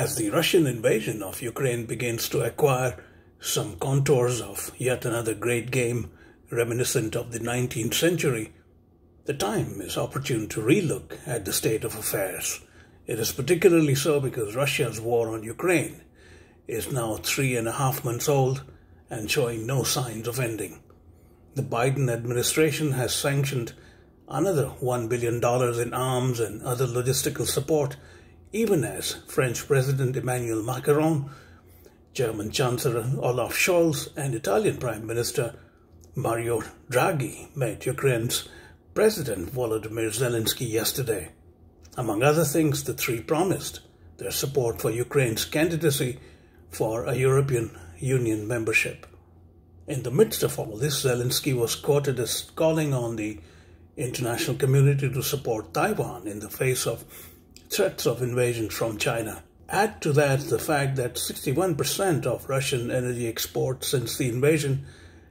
As the Russian invasion of Ukraine begins to acquire some contours of yet another great game reminiscent of the 19th century, the time is opportune to relook at the state of affairs. It is particularly so because Russia's war on Ukraine is now 3.5 months old and showing no signs of ending. The Biden administration has sanctioned another $1 billion in arms and other logistical support, even as French President Emmanuel Macron, German Chancellor Olaf Scholz, and Italian Prime Minister Mario Draghi met Ukraine's President Volodymyr Zelensky yesterday. Among other things, the three promised their support for Ukraine's candidacy for a European Union membership. In the midst of all this, Zelensky was quoted as calling on the international community to support Taiwan in the face of threats of invasion from China. Add to that the fact that 61% of Russian energy exports since the invasion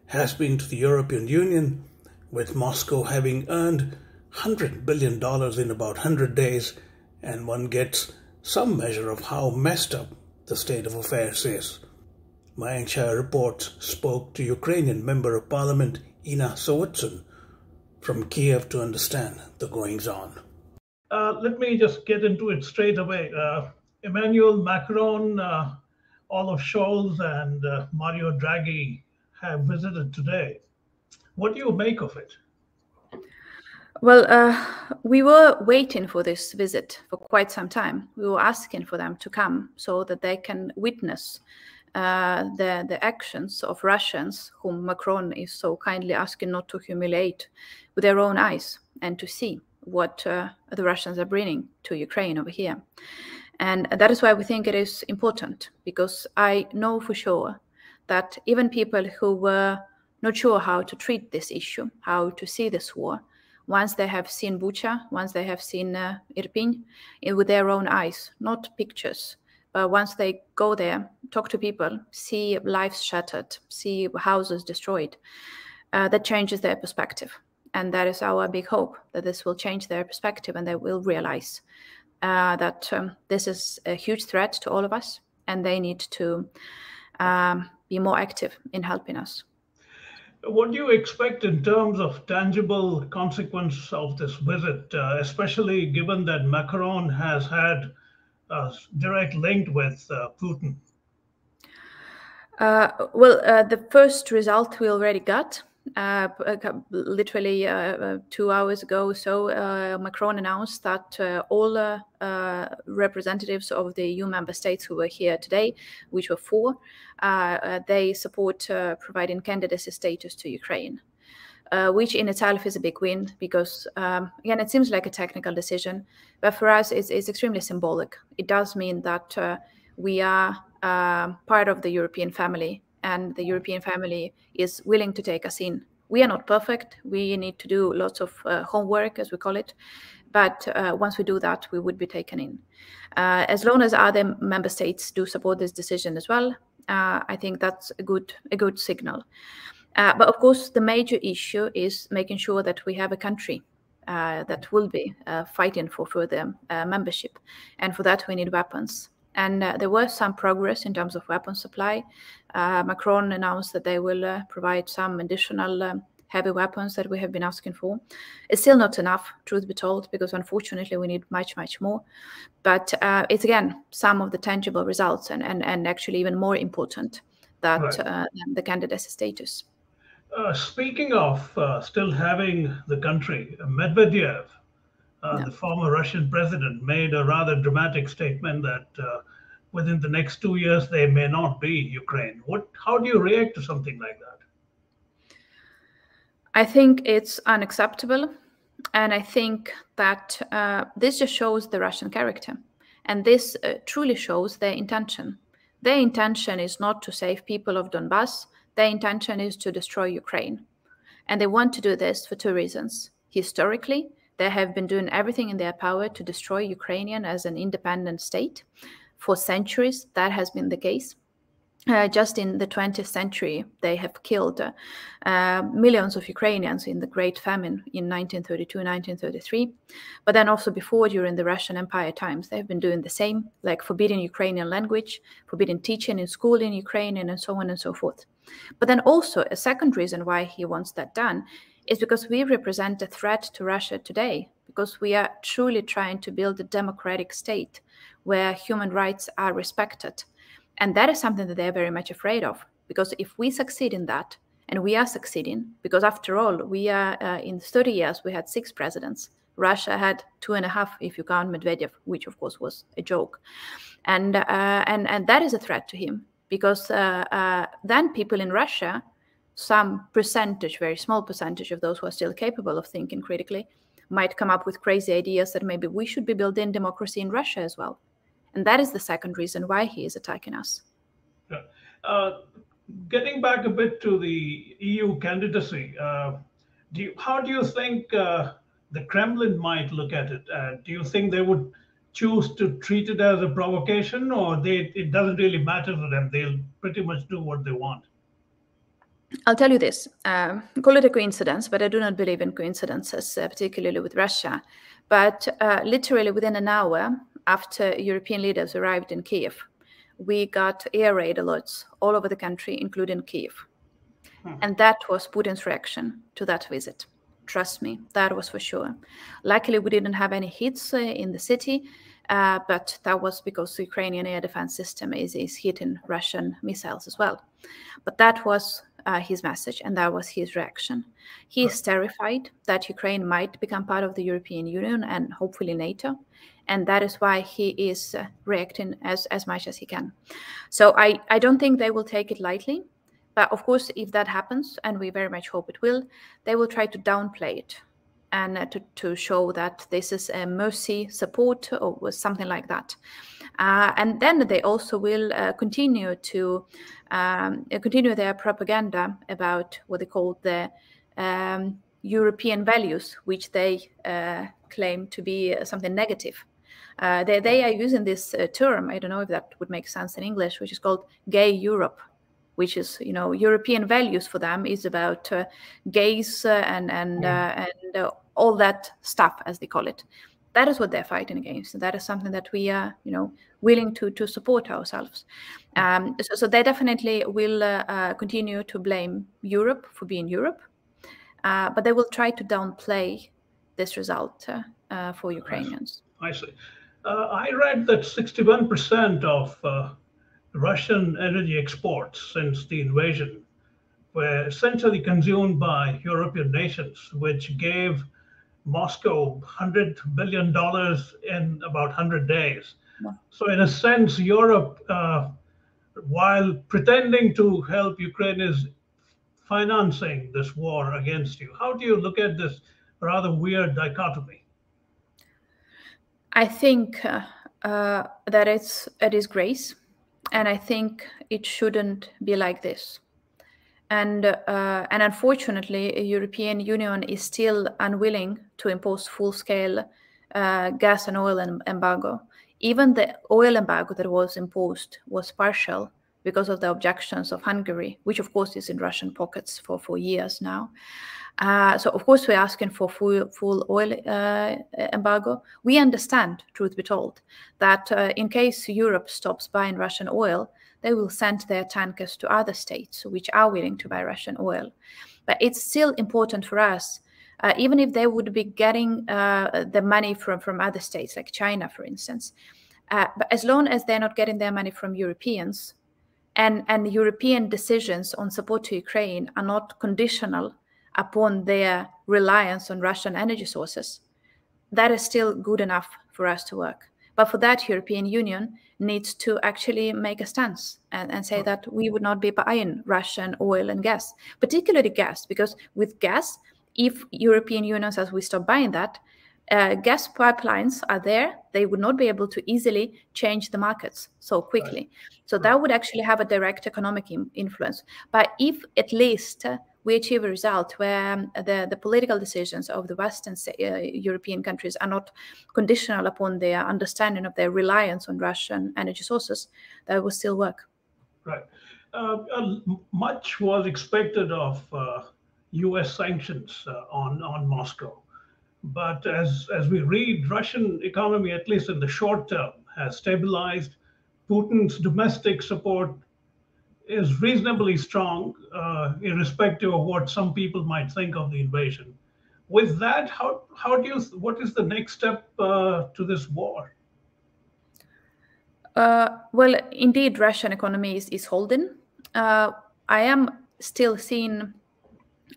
has been to the European Union, with Moscow having earned $100 billion in about 100 days, and one gets some measure of how messed up the state of affairs is. Mayank Chhaya Reports spoke to Ukrainian Member of Parliament Inna Sovsun from Kyiv to understand the goings-on. Let me just get into it straight away. Emmanuel Macron, Olaf Scholz, and Mario Draghi have visited today. What do you make of it? Well, we were waiting for this visit for quite some time. We were asking for them to come so that they can witness the actions of Russians, whom Macron is so kindly asking not to humiliate, with their own eyes, and to see what the Russians are bringing to Ukraine over here. And that is why we think it is important, because I know for sure that even people who were not sure how to treat this issue, how to see this war, once they have seen Bucha, once they have seen Irpin with their own eyes, not pictures, but once they go there, talk to people, see lives shattered, see houses destroyed, that changes their perspective. And that is our big hope, that this will change their perspective and they will realize that this is a huge threat to all of us, and they need to be more active in helping us. What do you expect in terms of tangible consequence of this visit, especially given that Macron has had a direct link with Putin? The first result we already got. Literally 2 hours ago or so, Macron announced that all representatives of the EU member states who were here today, which were 4, they support providing candidacy status to Ukraine, which in itself is a big win because, again, it seems like a technical decision, but for us it's extremely symbolic. It does mean that we are part of the European family, and the European family is willing to take us in. We are not perfect. We need to do lots of homework, as we call it. But once we do that, we would be taken in. As long as other member states do support this decision as well, I think that's a good signal. But of course, the major issue is making sure that we have a country that will be fighting for further membership. And for that, we need weapons. And there was some progress in terms of weapons supply. Macron announced that they will provide some additional heavy weapons that we have been asking for. It's still not enough, truth be told, because unfortunately we need much, much more. But it's, again, some of the tangible results and actually even more important that right. The candidacy status. Speaking of still having the country, Medvedev, the former Russian president, made a rather dramatic statement that within the next 2 years, there may not be Ukraine. How do you react to something like that? I think it's unacceptable. And I think that this just shows the Russian character. And this truly shows their intention. Their intention is not to save people of Donbass. Their intention is to destroy Ukraine. And they want to do this for 2 reasons. Historically, they have been doing everything in their power to destroy Ukrainian as an independent state. For centuries, that has been the case. just in the 20th century, they have killed millions of Ukrainians in the Great Famine in 1932, 1933. But then also before, during the Russian Empire times, they've been doing the same, like forbidding Ukrainian language, forbidding teaching in school in Ukrainian, and so on and so forth. But then also a second reason why he wants that done is because we represent a threat to Russia today, because we are truly trying to build a democratic state where human rights are respected. And that is something that they're very much afraid of, because if we succeed in that, and we are succeeding, because after all, we are in 30 years, we had 6 presidents. Russia had 2.5, if you count Medvedev, which of course was a joke. And that is a threat to him, because then people in Russia, some percentage, very small percentage of those who are still capable of thinking critically, might come up with crazy ideas that maybe we should be building democracy in Russia as well. And that is the second reason why he is attacking us. Getting back a bit to the EU candidacy, how do you think the Kremlin might look at it? Do you think they would choose to treat it as a provocation, or it doesn't really matter to them? They'll pretty much do what they want. I'll tell you this, call it a coincidence, but I do not believe in coincidences, particularly with Russia. But literally within an hour after European leaders arrived in Kyiv, we got air raid alerts all over the country, including Kyiv. And that was Putin's reaction to that visit. Trust me, that was for sure. Luckily, we didn't have any hits in the city, but that was because the Ukrainian air defense system is hitting Russian missiles as well. But that was his message, and that was his reaction. He is terrified that Ukraine might become part of the European Union and hopefully NATO, and that is why he is reacting as much as he can. So I don't think they will take it lightly, but of course, if that happens, and we very much hope it will, they will try to downplay it and to show that this is a mercy support or something like that. And then they also will continue their propaganda about what they call the European values, which they claim to be something negative. They are using this term, I don't know if that would make sense in English, which is called gay Europe, which is, European values for them is about gays and all that stuff, as they call it. That is what they're fighting against. And that is something that we are, willing to support ourselves. So they definitely will continue to blame Europe for being Europe, but they will try to downplay this result for Ukrainians. I see. I read that 61% of Russian energy exports since the invasion were essentially consumed by European nations, which gave Moscow $100 billion in about 100 days. Yeah. So in a sense, Europe, while pretending to help Ukraine, is financing this war against you. How do you look at this rather weird dichotomy? I think that it is grace, and I think it shouldn't be like this. And unfortunately, the European Union is still unwilling to impose full-scale gas and oil embargo. Even the oil embargo that was imposed was partial because of the objections of Hungary, which of course is in Russian pockets for years now. So of course we're asking for full oil embargo. We understand, truth be told, that in case Europe stops buying Russian oil, they will send their tankers to other states which are willing to buy Russian oil. But it's still important for us, even if they would be getting the money from other states, like China, for instance. But as long as they're not getting their money from Europeans, and European decisions on support to Ukraine are not conditional upon their reliance on Russian energy sources, that is still good enough for us to work. But for that, European Union needs to actually make a stance and say that we would not be buying Russian oil and gas, particularly gas, because with gas, if European Union says we stop buying that, gas pipelines are there. They would not be able to easily change the markets so quickly. Right. So that would actually have a direct economic influence. But if at least we achieve a result where the political decisions of the Western European countries are not conditional upon their understanding of their reliance on Russian energy sources, that will still work. Right. Much was expected of U.S. sanctions on Moscow. But as we read, Russian economy, at least in the short term, has stabilized. Putin's domestic support is reasonably strong, irrespective of what some people might think of the invasion. With that, what is the next step to this war? Well, indeed, Russian economy is holding. I am still seeing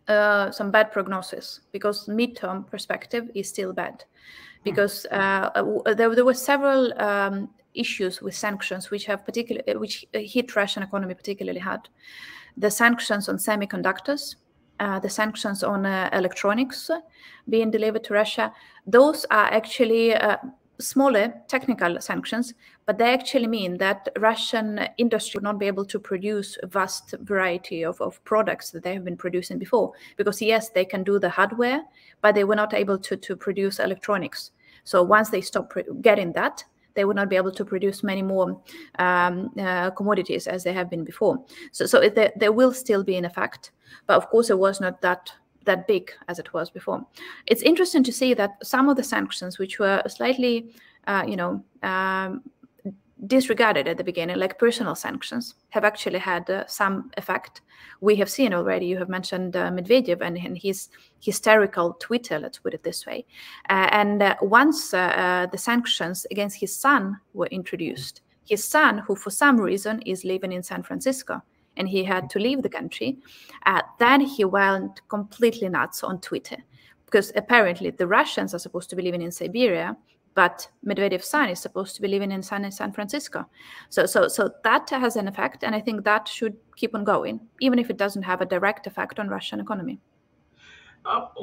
some bad prognosis because midterm perspective is still bad, because there were several issues with sanctions which hit Russian economy particularly hard. The sanctions on semiconductors, the sanctions on electronics being delivered to Russia, those are actually smaller technical sanctions, but they actually mean that Russian industry would not be able to produce a vast variety of products that they have been producing before. Because yes, they can do the hardware, but they were not able to produce electronics. So once they stop getting that, they would not be able to produce many more commodities as they have been before. So there will still be an effect, but of course it was not that big as it was before. It's interesting to see that some of the sanctions, which were slightly, disregarded at the beginning, like personal sanctions, have actually had some effect. We have seen already, you have mentioned Medvedev and his hysterical Twitter, let's put it this way. Once the sanctions against his son were introduced, his son, who for some reason is living in San Francisco, and he had to leave the country, then he went completely nuts on Twitter, because apparently the Russians are supposed to be living in Siberia, but Medvedev's son is supposed to be living in San Francisco. So that has an effect, and I think that should keep on going, even if it doesn't have a direct effect on Russian economy.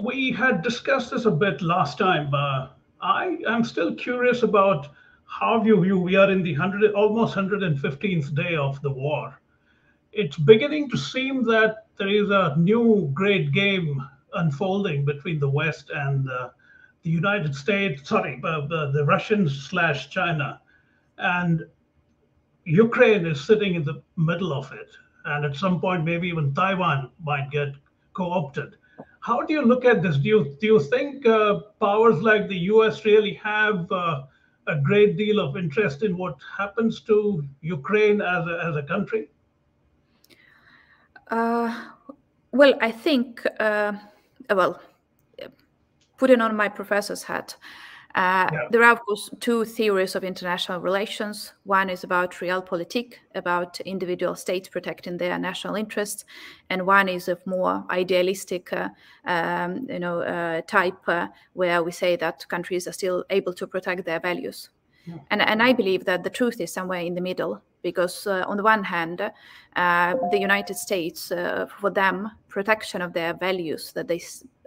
We had discussed this a bit last time. I'm still curious about how you view, we are in the almost 115th day of the war. It's beginning to seem that there is a new great game unfolding between the West and the United States, the Russians/China. And Ukraine is sitting in the middle of it. And at some point, maybe even Taiwan might get co-opted. How do you look at this? Do you think powers like the US really have a great deal of interest in what happens to Ukraine as a country? Well, I think, putting on my professor's hat, there are, of course, two theories of international relations. One is about realpolitik, about individual states protecting their national interests, and one is of more idealistic type, where we say that countries are still able to protect their values. Yeah. And I believe that the truth is somewhere in the middle, because on the one hand, the United States, for them, protection of their values that they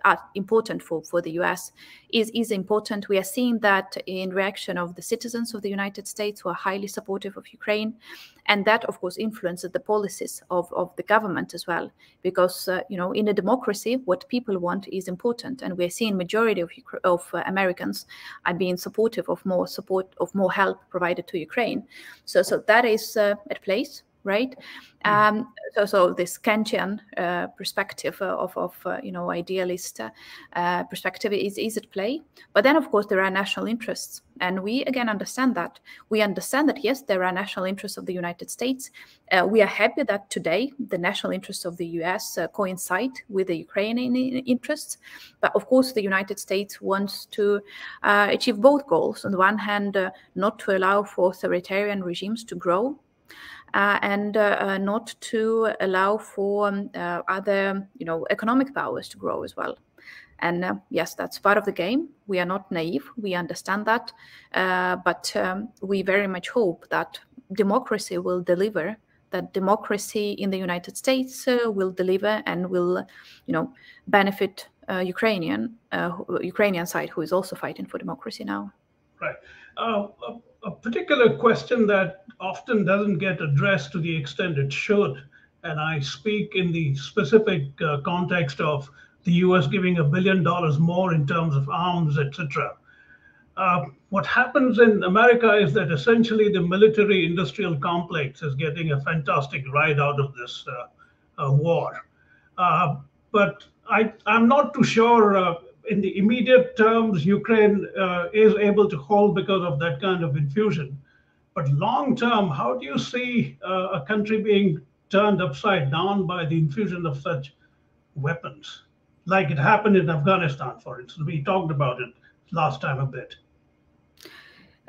are important for the US is important. We are seeing that in reaction of the citizens of the United States who are highly supportive of Ukraine. And that, of course, influences the policies of the government as well. Because, in a democracy, what people want is important. And we're seeing majority of Americans are being supportive of more help provided to Ukraine. So that is at place. Right, so this Kantian perspective of idealist perspective is at play. But then, of course, there are national interests, and we again understand that. We understand that yes, there are national interests of the United States. We are happy that today the national interests of the US coincide with the Ukrainian interests. But of course, the United States wants to achieve both goals. On the one hand, not to allow for authoritarian regimes to grow. And not to allow for other, economic powers to grow as well. And yes, that's part of the game. We are not naive. We understand that. But we very much hope that democracy will deliver, that democracy in the United States will deliver and will, benefit Ukrainian side, who is also fighting for democracy now. Right. A particular question that often doesn't get addressed to the extent it should, and I speak in the specific context of the US giving $1 billion more in terms of arms, etc. What happens in America is that essentially the military-industrial complex is getting a fantastic ride out of this war. But I'm not too sure in the immediate terms Ukraine is able to hold because of that kind of infusion. But long term, how do you see a country being turned upside down by the infusion of such weapons, like it happened in Afghanistan, for instance? We talked about it last time a bit.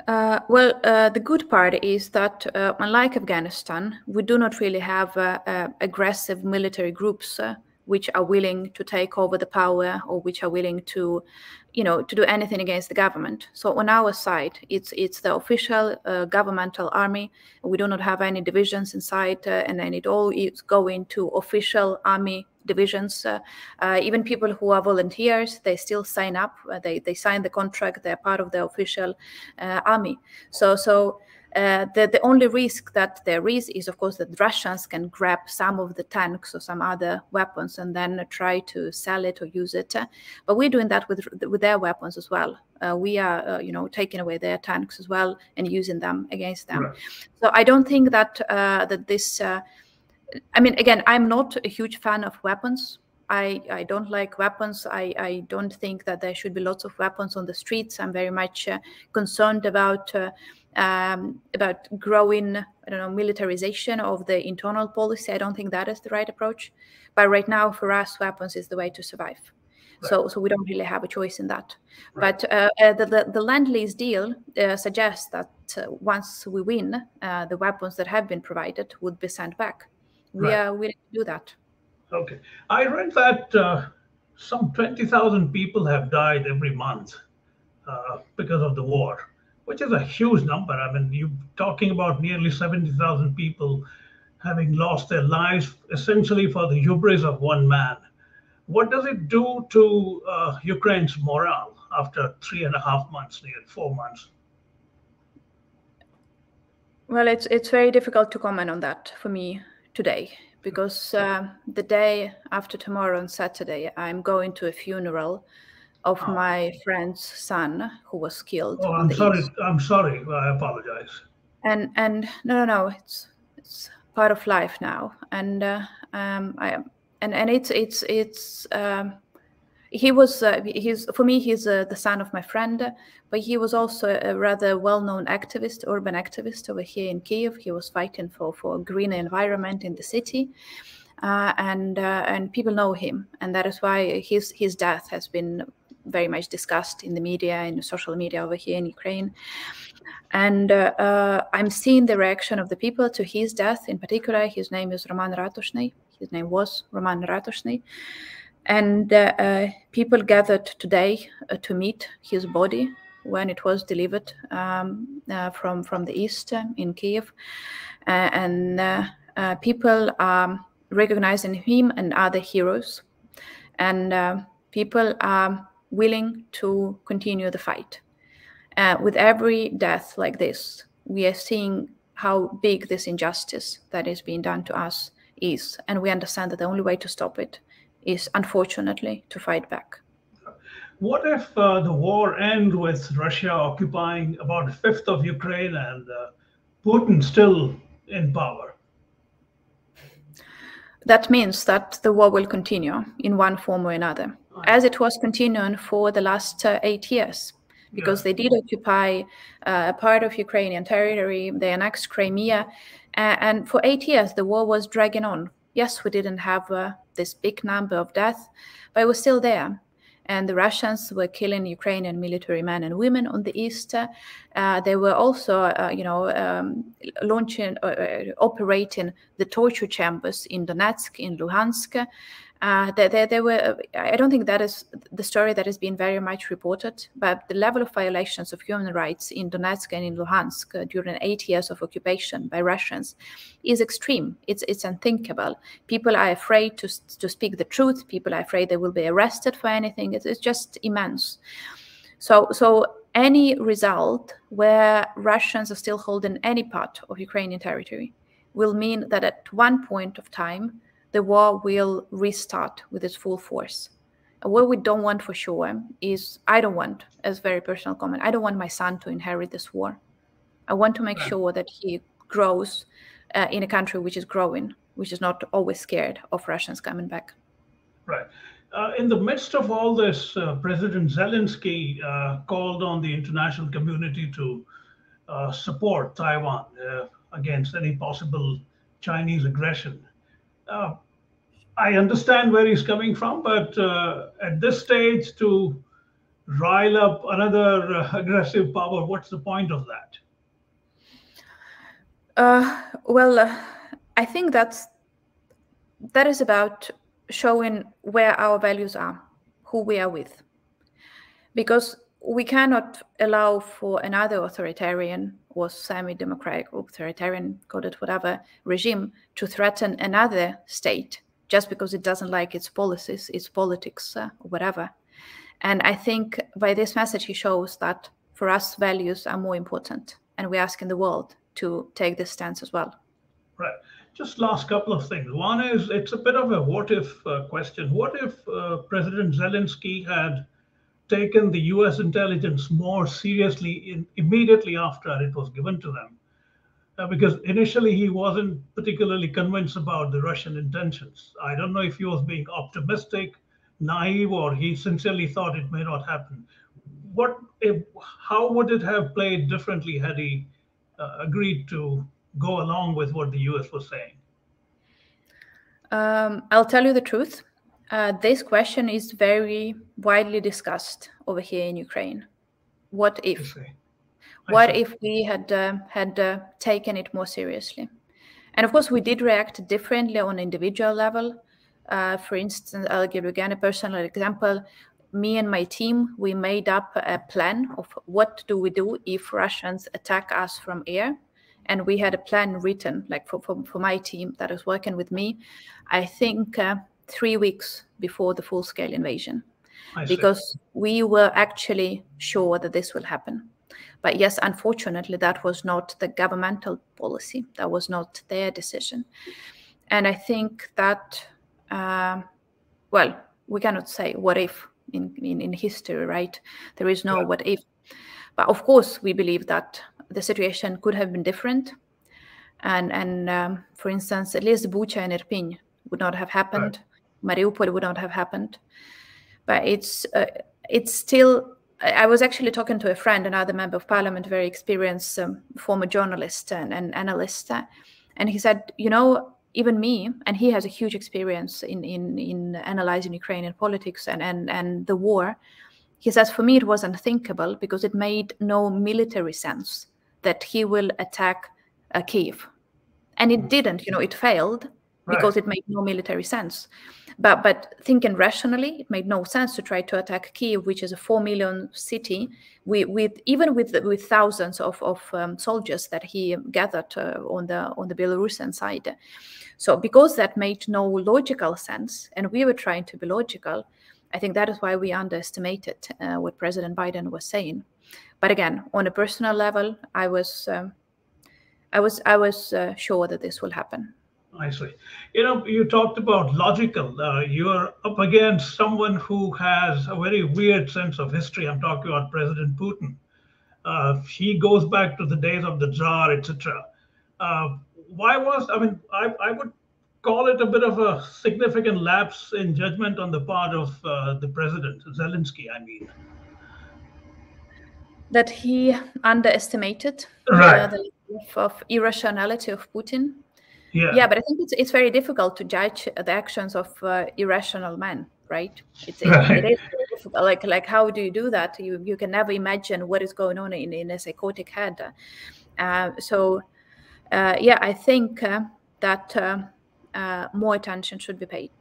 The good part is that, unlike Afghanistan, we do not really have aggressive military groups which are willing to take over the power or which are willing to, to do anything against the government. So on our side, it's the official governmental army. We do not have any divisions inside, and then it all is going to official army divisions. Even people who are volunteers, they still sign up. They sign the contract. They're part of the official army. So the only risk that there is, of course, that Russians can grab some of the tanks or some other weapons and then try to sell it or use it. But we're doing that with their weapons as well. We are, taking away their tanks as well and using them against them. Right. So I don't think that this. Again, I'm not a huge fan of weapons. I don't like weapons. I don't think that there should be lots of weapons on the streets. I'm very much concerned about growing, militarization of the internal policy. I don't think that is the right approach. But right now, for us, weapons is the way to survive. Right. So we don't really have a choice in that. Right. But the Lend-Lease deal suggests that once we win, the weapons that have been provided would be sent back. We are willing to do that. Okay. I read that some 20,000 people have died every month because of the war, which is a huge number. I mean, you're talking about nearly 70,000 people having lost their lives essentially for the hubris of one man. What does it do to Ukraine's morale after 3.5 months, nearly 4 months? Well, it's very difficult to comment on that for me today, because the day after tomorrow, on Saturday, I'm going to a funeral of my friend's son who was killed. Oh, I'm sorry. I'm sorry. I apologize. And no, it's part of life now. And for me, he's the son of my friend, but he was also a rather well-known activist, urban activist over here in Kyiv. He was fighting for a greener environment in the city, and people know him, and that is why his death has been very much discussed in the media, in social media over here in Ukraine. And I'm seeing the reaction of the people to his death. In particular, his name is Roman Ratushny. His name was Roman Ratushny. And people gathered today to meet his body when it was delivered from the east in Kyiv. People are recognizing him and other heroes. And people are willing to continue the fight. With every death like this, we are seeing how big this injustice that is being done to us is. And we understand that the only way to stop it is, unfortunately, to fight back. What if the war ends with Russia occupying about a fifth of Ukraine and Putin still in power? That means that the war will continue in one form or another, as it was continuing for the last 8 years, because they did occupy a part of Ukrainian territory, they annexed Crimea, and for 8 years the war was dragging on. Yes, we didn't have this big number of deaths, but it was still there. And the Russians were killing Ukrainian military men and women on the east. They were also, operating the torture chambers in Donetsk, in Luhansk. They were. I don't think that is the story that has been very much reported, but the level of violations of human rights in Donetsk and in Luhansk during 8 years of occupation by Russians is extreme. It's unthinkable. People are afraid to speak the truth. People are afraid they will be arrested for anything. It's just immense. So any result where Russians are still holding any part of Ukrainian territory will mean that at one point of time, the war will restart with its full force. What we don't want for sure is, I don't want, as very personal comment, I don't want my son to inherit this war. I want to make sure that he grows in a country which is growing, which is not always scared of Russians coming back. Right. In the midst of all this, President Zelensky called on the international community to support Taiwan against any possible Chinese aggression. I understand where he's coming from, but at this stage, to rile up another aggressive power, what's the point of that? I think that is about showing where our values are, who we are with. Because we cannot allow for another authoritarian or semi-democratic, authoritarian, call it whatever, regime to threaten another state just because it doesn't like its policies, its politics, or whatever. And I think by this message, he shows that for us, values are more important. And we're asking the world to take this stance as well. Right. Just last couple of things. One is, it's a bit of a what if question. What if President Zelensky had taken the US intelligence more seriously immediately after it was given to them? Because initially he wasn't particularly convinced about the Russian intentions. I don't know if he was being optimistic, naive, or he sincerely thought it may not happen. How would it have played differently had he agreed to go along with what the US was saying? I'll tell you the truth. This question is very widely discussed over here in Ukraine. What if? What if we had taken it more seriously? And of course, we did react differently on an individual level. For instance, I'll give you again a personal example. Me and my team, we made up a plan of what do we do if Russians attack us from air. And we had a plan written, like for my team that is working with me, I think 3 weeks before the full-scale invasion. Because we were actually sure that this will happen. But yes, unfortunately, that was not the governmental policy. That was not their decision. And I think that, well, we cannot say what if in history, right? There is no what if. But of course, we believe that the situation could have been different. And for instance, at least Bucha and Irpin would not have happened. Mariupol would not have happened. But it's still, I was actually talking to a friend, another member of parliament, very experienced former journalist and analyst. And he said, you know, even me, and he has a huge experience in analyzing Ukrainian politics and the war. He says, for me, it was unthinkable because it made no military sense that he will attack Kyiv. And it didn't, you know, it failed because it made no military sense. But thinking rationally, it made no sense to try to attack Kyiv, which is a 4 million city, with thousands of soldiers that he gathered on the Belarusian side. So because that made no logical sense, and we were trying to be logical, I think that is why we underestimated what President Biden was saying. But again, on a personal level, I was sure that this will happen. I see. You know, you talked about logical. You're up against someone who has a very weird sense of history. I'm talking about President Putin. He goes back to the days of the Tsar, etc. I would call it a bit of a significant lapse in judgment on the part of the president, Zelensky, I mean. That he underestimated the level of irrationality of Putin. Yeah, but I think it's very difficult to judge the actions of irrational men, right? It is very difficult. Like how do you do that? You can never imagine what is going on in a psychotic head. I think that more attention should be paid,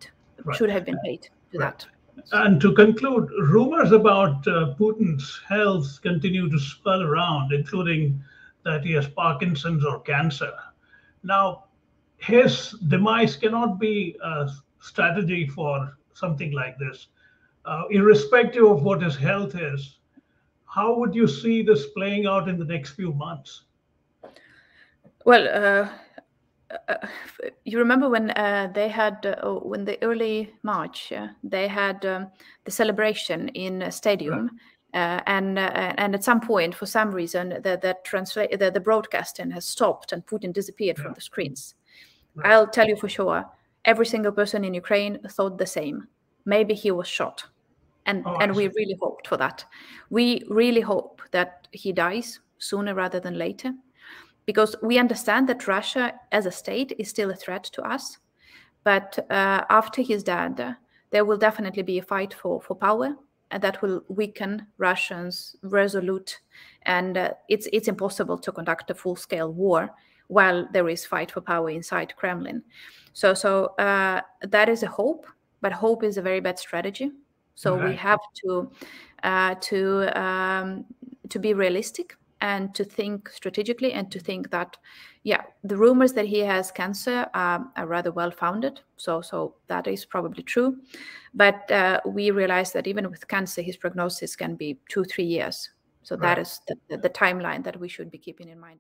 should have been paid to that. And to conclude, rumors about Putin's health continue to swirl around, including that he has Parkinson's or cancer. Now, his demise cannot be a strategy for something like this. Irrespective of what his health is, how would you see this playing out in the next few months? Well, you remember when they had, when the early March, they had the celebration in a stadium, and at some point, for some reason, the broadcasting has stopped and Putin disappeared from the screens. I'll tell you for sure, every single person in Ukraine thought the same. Maybe he was shot. And we really hoped for that. We really hope that he dies sooner rather than later, because we understand that Russia as a state is still a threat to us. But after he's dead, there will definitely be a fight for power, and that will weaken Russians' resolute. And it's impossible to conduct a full-scale war while there is fight for power inside Kremlin. So that is a hope, but hope is a very bad strategy. So we have to be realistic and to think strategically, and to think that, the rumors that he has cancer are rather well founded. So that is probably true. But we realize that even with cancer, his prognosis can be 2-3 years. So that is the timeline that we should be keeping in mind.